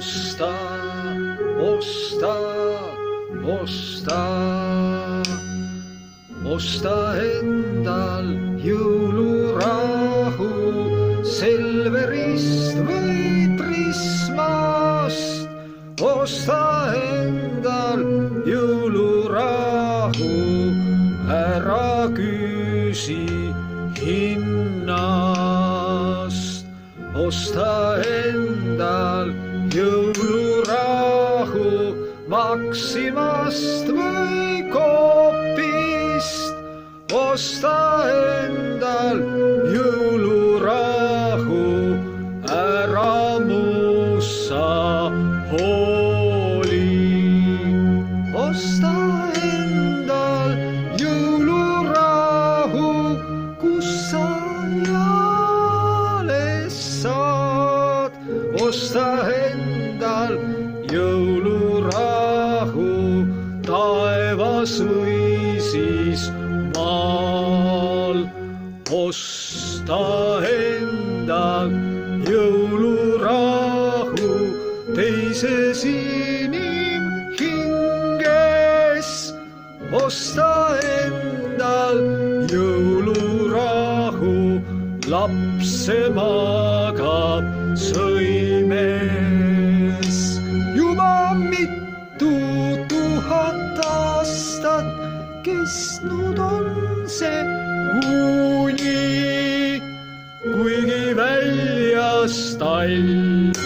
osta, osta, osta, osta endal jõulurahu Selverist või Prismast. Osta endal jõulurahu, ära küsi hinnast. Osta endal jõulurahu Maximast või Coopist. Osta endal jõulurahu, ära muussa hooli. Osta endal jõulurahu, kus sa jales saad. Osta endal jõulurahu taevas või siis maal. Osta endal jõulurahu teises inimhinges. Osta endal jõulurahu, lapse magab sõimes. Juba mitu tuhat aastat kestnud on see uni, kuigi väljas talv.